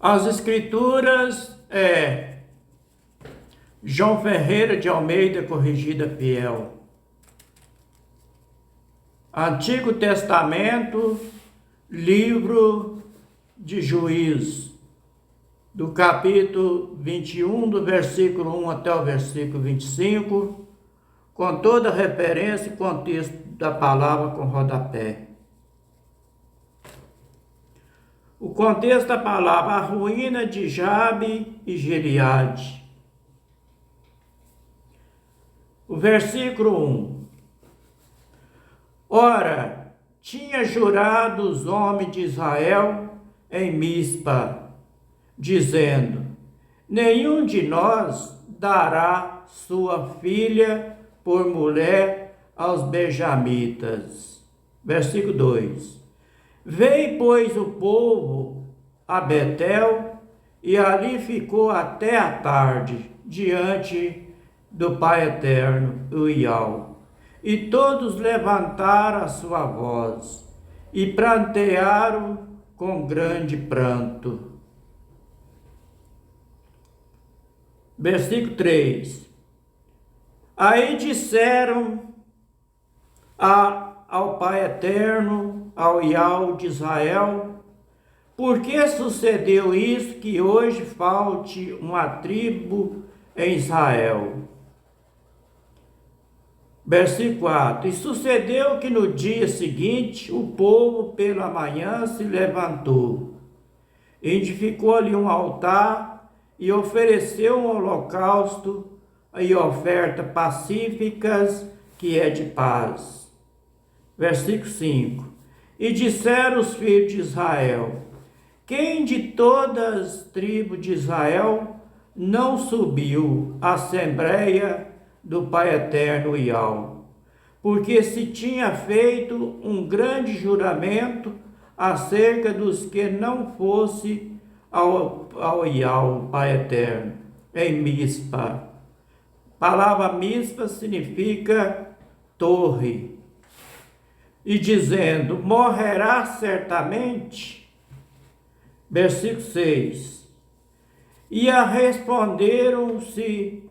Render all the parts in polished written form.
As escrituras João Ferreira de Almeida, corrigida fiel. Antigo Testamento, livro de Juízes, do capítulo 21, do versículo 1 até o versículo 25, com toda referência e contexto da palavra com rodapé. O contexto da palavra: a ruína de Jabe e Gileade. O versículo 1. Ora, tinha jurado os homens de Israel em Mispa, dizendo: nenhum de nós dará sua filha por mulher aos benjamitas. Versículo 2. Veio, pois, o povo a Betel, e ali ficou até a tarde, diante do Pai Eterno, o Iau. E todos levantaram a sua voz, e prantearam com grande pranto. Versículo 3. Aí disseram ao Pai Eterno, ao Iau de Israel: por que sucedeu isso, que hoje falte uma tribo em Israel? Versículo 4. E sucedeu que no dia seguinte o povo pela manhã se levantou, edificou ali um altar e ofereceu um holocausto e ofertas pacíficas, que é de paz. Versículo 5. E disseram os filhos de Israel: quem de todas as tribos de Israel não subiu à assembleia do Pai Eterno Iau? Porque se tinha feito um grande juramento acerca dos que não fosse ao Iau, Pai Eterno, em Mispa. Palavra Mispa significa torre. E dizendo: morrerá certamente. Versículo 6. E responderam-se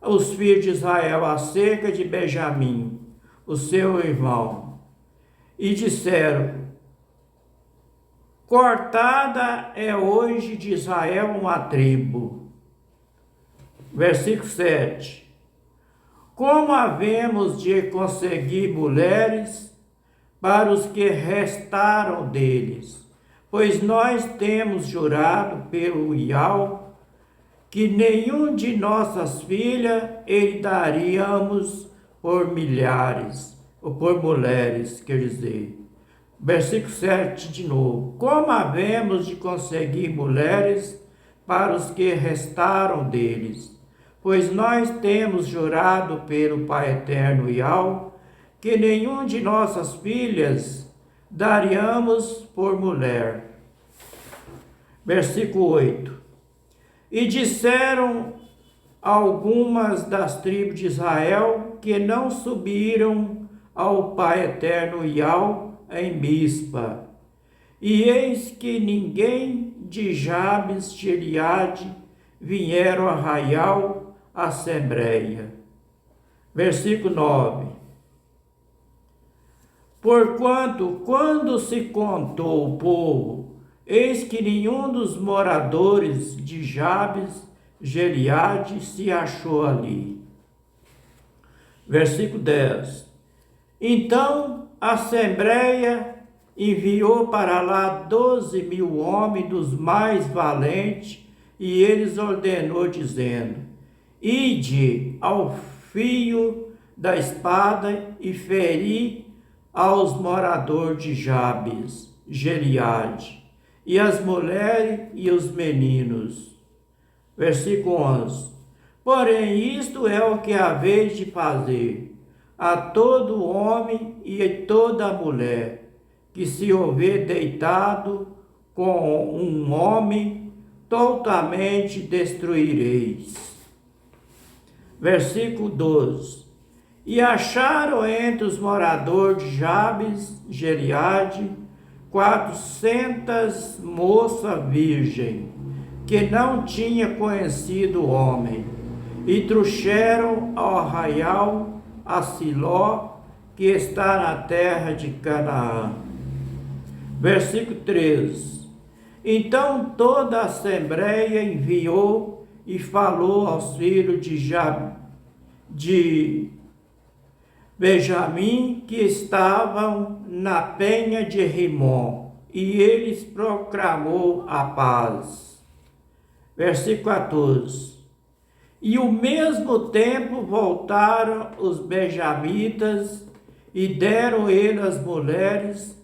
os filhos de Israel acerca de Benjamim, o seu irmão, e disseram: cortada é hoje de Israel uma tribo. Versículo 7. Como havemos de conseguir mulheres para os que restaram deles? Pois nós temos jurado pelo Iau que nenhum de nossas filhas ele daríamos por milhares, ou por mulheres, quer dizer. Versículo 7 de novo. Como havemos de conseguir mulheres para os que restaram deles? Pois nós temos jurado pelo Pai Eterno Iau que nenhum de nossas filhas daríamos por mulher. Versículo 8. E disseram algumas das tribos de Israel que não subiram ao Pai Eterno Iau em Mispa. E eis que ninguém de Jabes de Gileade vieram a arraial a assembleia. Versículo 9. Porquanto, quando se contou o povo, eis que nenhum dos moradores de Jabes Gileade se achou ali. Versículo 10. Então a assembleia enviou para lá 12.000 homens dos mais valentes, e eles ordenou, dizendo: ide ao fio da espada e feri aos moradores de Jabes Gileade, e as mulheres e os meninos. Versículo 11. Porém, isto é o que haveis de fazer a todo homem e a toda mulher que se houver deitado com um homem, totalmente destruireis. Versículo 12. E acharam entre os moradores de Jabes Gileade 400 moças virgens, que não tinha conhecido o homem, e trouxeram ao arraial a Siló, que está na terra de Canaã. Versículo 13. Então toda a assembleia enviou e falou aos filhos de Benjamim, que estavam na penha de Rimom, e eles proclamou a paz. Versículo 14. E ao mesmo tempo voltaram os benjamitas e deram ele as mulheres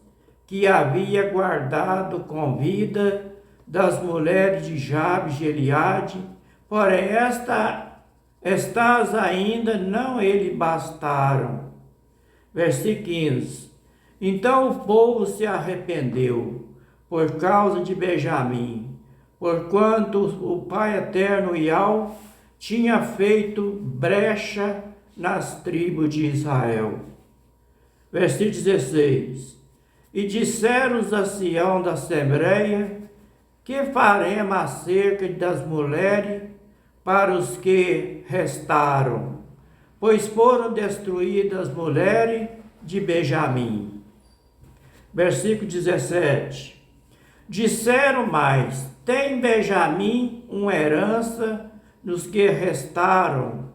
que havia guardado com vida das mulheres de Jabe e Gileade, porém estas ainda não lhe bastaram. Versículo 15. Então o povo se arrependeu por causa de Benjamim, porquanto o Pai Eterno Iau tinha feito brecha nas tribos de Israel. Versículo 16. E disseram os anciãos da Assembleia: que faremos acerca das mulheres para os que restaram? Pois foram destruídas as mulheres de Benjamim. Versículo 17. Disseram mais: tem Benjamim uma herança nos que restaram,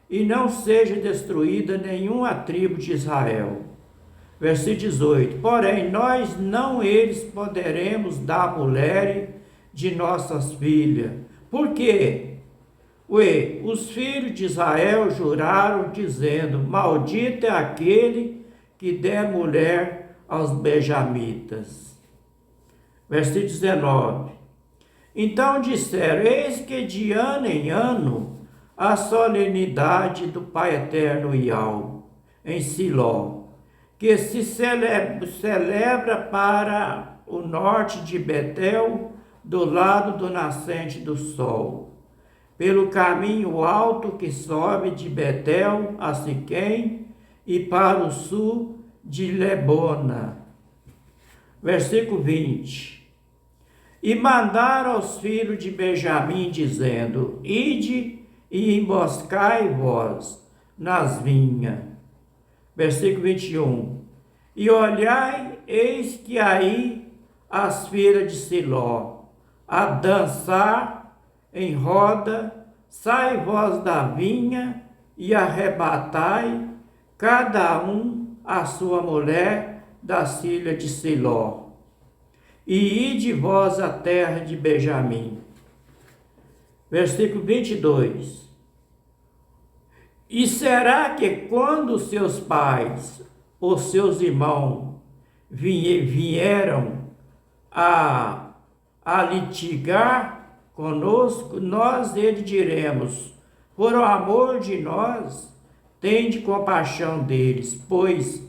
e não seja destruída nenhuma tribo de Israel. Versículo 18. Porém, nós não eles poderemos dar mulher de nossas filhas. Por quê? Os filhos de Israel juraram, dizendo: maldito é aquele que der mulher aos benjamitas. Versículo 19. Então disseram: eis que de ano em ano a solenidade do Pai Eterno Iau em Siló, que se celebra para o norte de Betel, do lado do nascente do sol, pelo caminho alto que sobe de Betel a Siquém e para o sul de Lebona. Versículo 20. E mandaram aos filhos de Benjamim, dizendo: ide e emboscai vós nas vinhas. Versículo 21. E olhai, eis que aí as filhas de Siló, a dançar em roda, sai vós da vinha e arrebatai cada um a sua mulher das filhas de Siló. E ide vós à terra de Benjamim. Versículo 22. E será que quando seus pais ou seus irmãos vieram a litigar conosco, nós lhe diremos: por amor de nós, tende compaixão deles, pois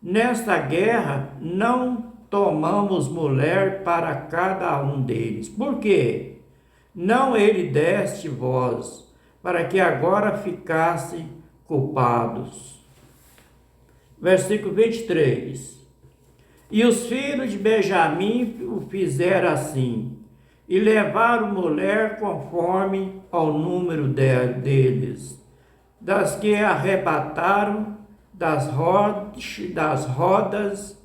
nesta guerra não tomamos mulher para cada um deles. Por quê? Não ele deste vós, para que agora ficassem culpados. Versículo 23. E os filhos de Benjamim o fizeram assim, e levaram mulher conforme ao número deles, das que arrebataram das rodas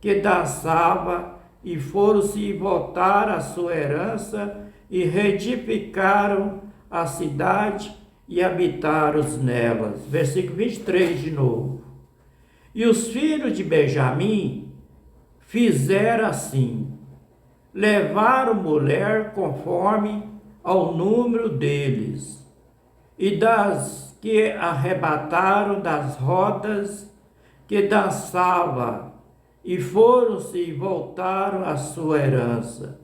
que dançava, e foram-se e voltaram à sua herança, e reedificaram a cidade e habitaram nelas. Versículo 23 de novo. E os filhos de Benjamim fizeram assim, levaram mulher conforme ao número deles, e das que arrebataram das rodas que dançava, e foram-se e voltaram à sua herança,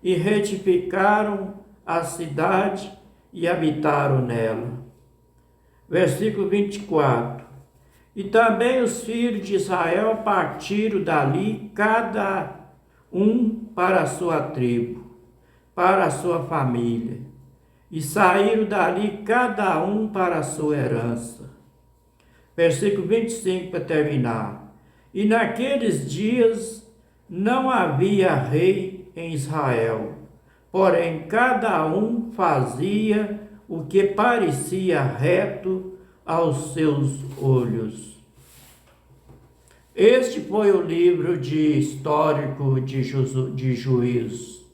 e retificaram a cidade e habitaram nela. Versículo 24. E também os filhos de Israel partiram dali, cada um para a sua tribo, para a sua família, e saíram dali cada um para a sua herança. Versículo 25 para terminar. E naqueles dias não havia rei em Israel, porém cada um fazia o que parecia reto aos seus olhos. Este foi o livro histórico de Juízes,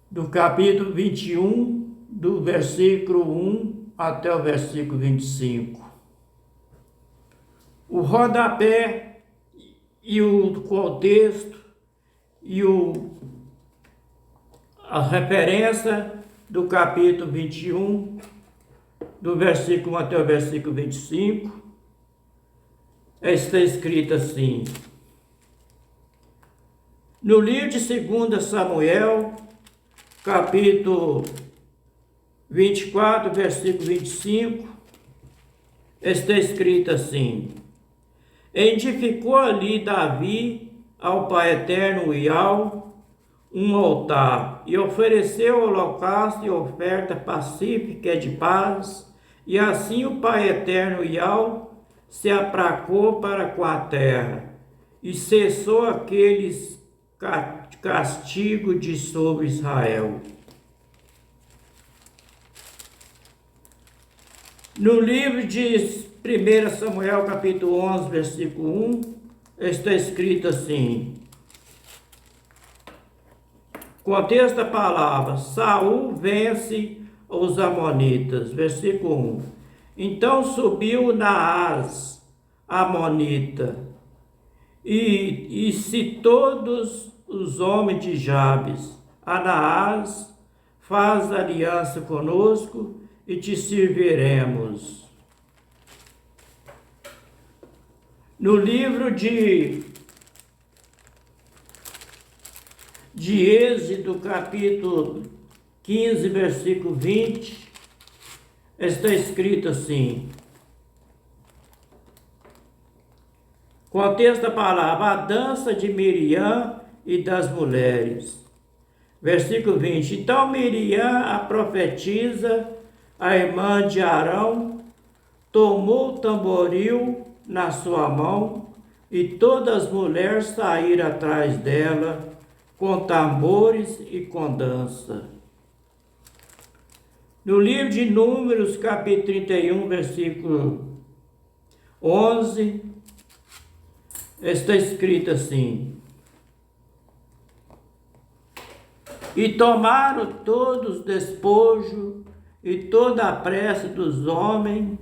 do capítulo 21, do versículo 1 até o versículo 25. O rodapé e o contexto e a referência do capítulo 21, do versículo 1 até o versículo 25, está escrito assim: no livro de 2 Samuel, capítulo 24, versículo 25, está escrito assim: edificou ali Davi ao Pai Eterno Iau um altar, e ofereceu holocausto e oferta pacífica de paz, e assim o Pai Eterno Iau se apracou para com a terra, e cessou aqueles castigo de sobre Israel. No livro de 1 Samuel, capítulo 11, versículo 1, está escrito assim: contexto da palavra, Saul vence os amonitas, versículo 1. Então subiu Naás, amonita, e se todos os homens de Jabes, a Naás, faz aliança conosco e te serviremos. No livro de Êxodo, capítulo 15, versículo 20, está escrito assim: contexto da palavra, a dança de Miriam e das mulheres. Versículo 20, então Miriam, a profetisa, a irmã de Arão, tomou o tamboril na sua mão, e todas as mulheres saíram atrás dela, com tambores e com dança. No livro de Números, capítulo 31, versículo 11, está escrito assim: e tomaram todos os despojos e toda a pressa dos homens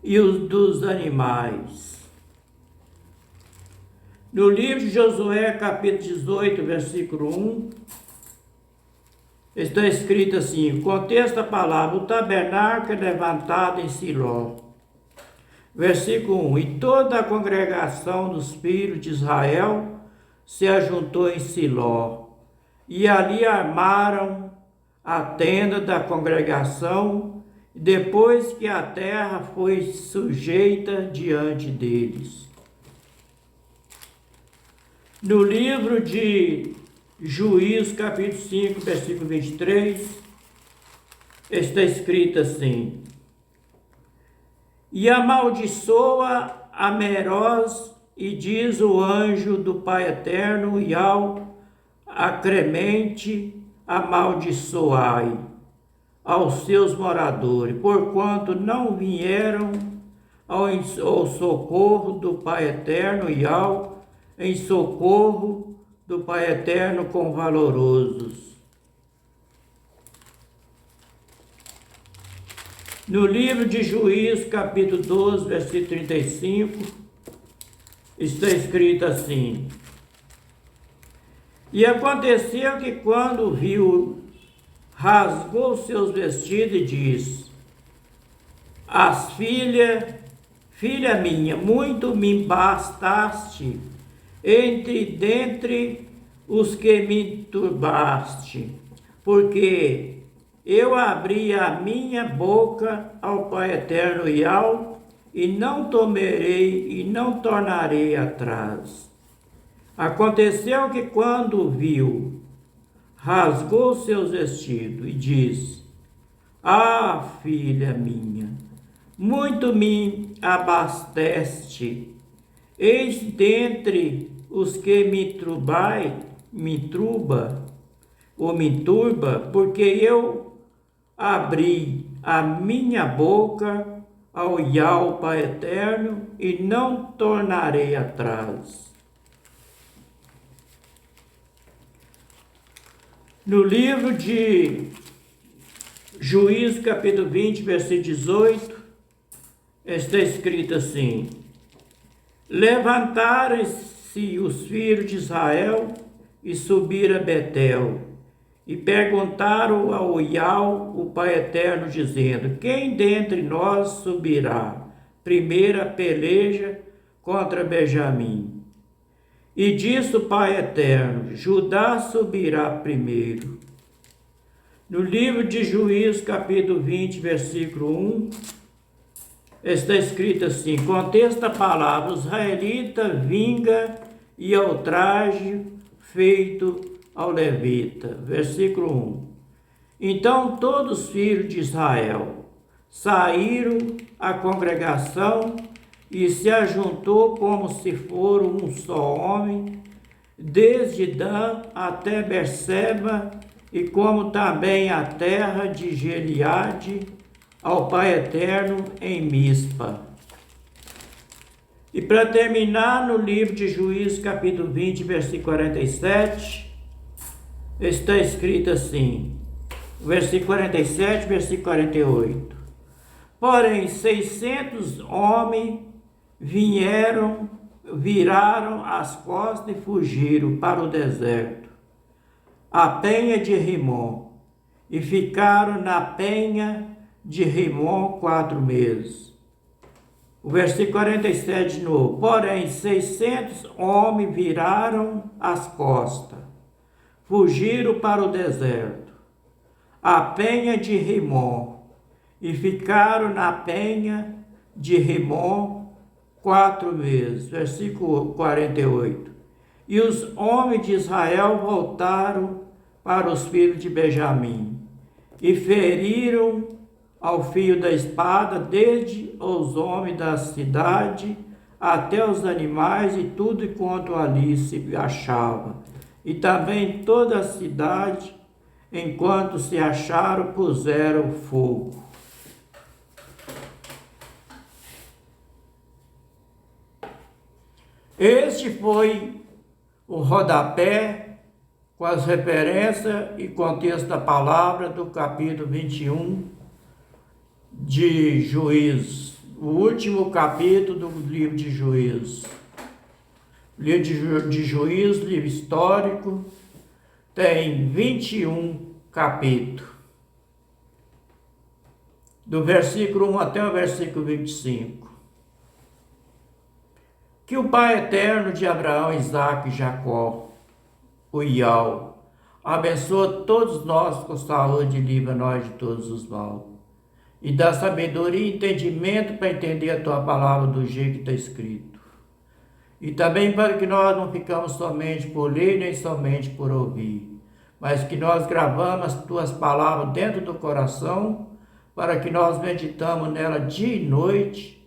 e os dos animais. No livro de Josué, capítulo 18, versículo 1, está escrito assim, contexto da palavra, o tabernáculo é levantado em Siló. Versículo 1, e toda a congregação dos filhos de Israel se ajuntou em Siló, e ali armaram a tenda da congregação, depois que a terra foi sujeita diante deles. No livro de Juízes, capítulo 5, versículo 23, está escrito assim: e amaldiçoa a Meroz, e diz o anjo do Pai Eterno, Iau, acremente amaldiçoai aos seus moradores, porquanto não vieram ao socorro do Pai Eterno, Iau, em socorro do Pai Eterno com valorosos. No livro de Juízes, capítulo 12, versículo 35, está escrito assim: e aconteceu que quando viu, rasgou seus vestidos e disse: filha minha, muito me bastaste dentre os que me turbaste, porque eu abri a minha boca ao Pai Eterno Iau, e não tomerei e não tornarei atrás. Aconteceu que quando viu, rasgou seus vestidos e disse: filha minha, muito me abasteste, eis dentre os que me truba, ou me turba, porque eu abri a minha boca ao Yahweh Pai Eterno e não tornarei atrás. No livro de Juízes, capítulo 20, versículo 18, está escrito assim: levantaram-se os filhos de Israel e subiram a Betel, e perguntaram ao Yahweh, o Pai Eterno, dizendo: quem dentre nós subirá primeiro a peleja contra Benjamim? E disse o Pai Eterno: Judá subirá primeiro. No livro de Juízes, capítulo 20, versículo 1, está escrito assim: contesta a palavra, o israelita vinga e ultraje feito ao levita. Versículo 1. Então todos os filhos de Israel saíram à congregação e se ajuntou como se for um só homem, desde Dan até Berseba, e como também a terra de Gileade, ao Pai Eterno em Mispa. E para terminar, no livro de Juízes, capítulo 20, versículo 47, está escrito assim, versículo 47, versículo 48. Porém, 600 homens viraram as costas e fugiram para o deserto, a penha de Rimon, e ficaram na penha de Rimon 4 meses. O versículo 47 de novo. Porém, 600 homens viraram as costas, fugiram para o deserto, a penha de Rimon, e ficaram na penha de Rimon 4 meses. Versículo 48. E os homens de Israel voltaram para os filhos de Benjamim, e feriram ao fio da espada, desde os homens da cidade até os animais e tudo quanto ali se achava. E também toda a cidade, enquanto se acharam, puseram fogo. Este foi o rodapé com as referências e contexto da palavra do capítulo 21 de Juízes, o último capítulo do livro de Juízes. Livro de Juízes, livro histórico, tem 21 capítulos, do versículo 1 até o versículo 25. Que o Pai Eterno de Abraão, Isaque e Jacó, o Yahweh, abençoa todos nós com saúde e livra nós de todos os males. E dá sabedoria e entendimento para entender a tua palavra do jeito que está escrito. E também para que nós não ficamos somente por ler, nem somente por ouvir, mas que nós gravamos as tuas palavras dentro do coração, para que nós meditamos nela dia e noite,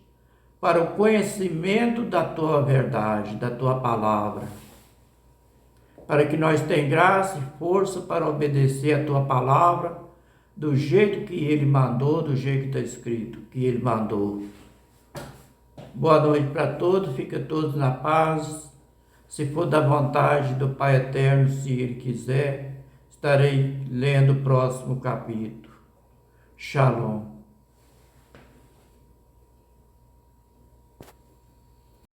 para o conhecimento da tua verdade, da tua palavra. Para que nós tenhamos graça e força para obedecer a tua palavra, do jeito que ele mandou, do jeito que está escrito, que ele mandou. Boa noite para todos, fica todos na paz. Se for da vontade do Pai Eterno, se ele quiser, estarei lendo o próximo capítulo. Shalom.